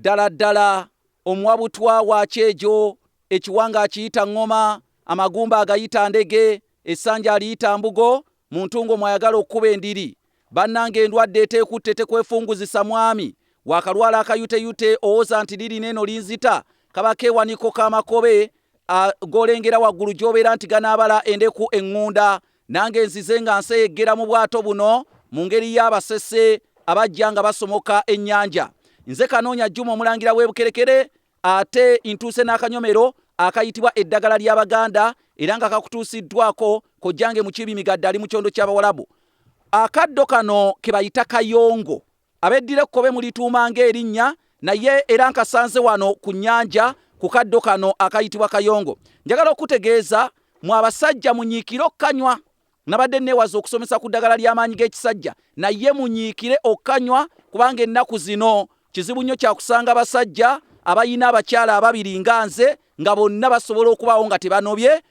ddala omuwabutwa wa kyejo ekiwanga akiyita ngoma amagumba agayita ndege essanja aliyita mbugo mu ntungo mwayagala okuba endiri bannange endwadde eteekutte tekwefunguzisa mwami wakalwala akayuteyute owoza nti liri neno linzita kabakeewaniko k'amakobe golengera waggulu gy'obeera nti ganaabala endeku eŋŋunda nange nzize nga nseyeggera mu bwato buno mu ngeri y'abasese abajja nga basomoka ennyanja nze Kanoonya Juma omulangira w'Ebukerekere ate ntuuse n'akanyomero akayitibwa eddagala ly'Abaganda era nga kakutuusiddwako kojjange mu kibi migadde ali mu kyondo ky'Abawalabu akaddo kano ke bayita Kayongo abeddira ekkobe mulituuma ng'erinnya naye era nkasanze wano ku nnyanja ku kaddo kano akayitibwa Kayongo njagala okutegeeza mu abasajja munyiikire okkanywa nabadde neewaza okusomesa ku ddagala ly'amaanyi g'ekisajja naye munyiikire okkanywa kubanga ennaku zino kizibu nnyo kyakusanga abasajja abayina abakyala ababiri nga nze nga bonna basobola okubaawo nga tebanobye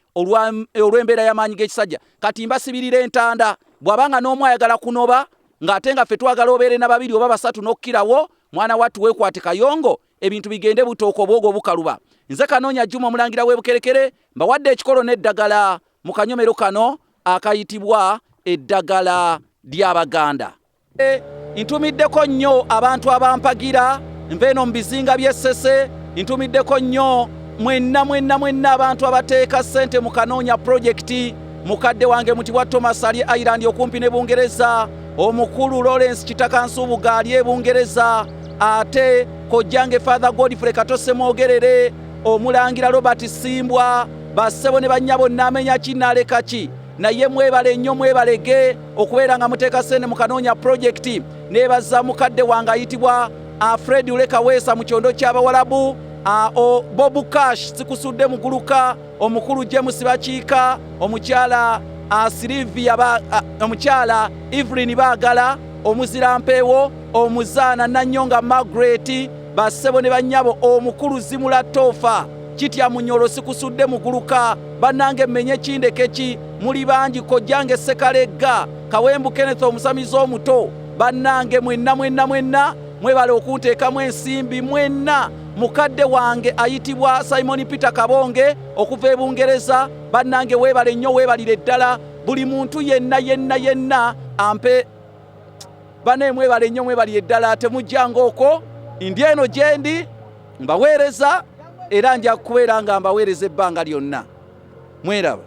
olw'embeera y'amaanyi g'ekisajja kati mbasibirira entanda bw'abanga n'omu ayagala kunoba ng'ate nga ffe twagala obeere na babiri oba basatu n'okkirawo mwana wattu Wekwate Kayongo ebintu bigende butooko obwogo bukaluba nze Kanoonya Juma omulangira w'Ebukerekere mbawadde ekikolo n'eddagala mu kanyomero kano akayitibwa eddagala ly'Abaganda ntumiddeko nnyo abantu abampagira nveeno mu bizinga by'essese ntumiddeko nnyo mwenna abantu abateeka ssente mu Kanoonya projekiti mukadde wange mutibwa Thomas ali Ireland okumpi ne Bungereza omukulu Lawrence Kitaka Nsubuga ali e Bungereza ate kojjange Father Godfrey Katose Mwogerere omulangira Robert Simbwa bassebo ne bannya bonna amenya kinaaleka ki naye mwebale nnyo mwebalege okubeera nga muteeka ssente mu Kanoonya projekiti neebaza mukadde wange ayitibwa Fred Uleka Weesa mu kyondo ky'Abawalabu Bobu Cash sikusudde muguluka omukulu James Bakiika omukyala Silvia omukyala Evelyn Baagala omuzira mpeewo omuzaana Nanyonga Margaret bassebo ne bannyabo omukulu Zimula Toofa kitya munyolo sikusudde muguluka bannange mmenye kindekeki muli bangi kojjange Sekalegga Kawembu Kenneth omusamizi omuto bannange mwenna mwebale okunteekamu ensimbi mwenna mukadde wange ayitibwa Simon Peter Kabonge okuva e Bungereza bannange weebale nnyo weebalire ddala buli muntu yenna ampe bane mwebale nnyo mwebalire ddala temujjanga okwo ndi eno gyendi mbaweereza era nja kubeera nga mbaweereza ebbanga lyonna mweraba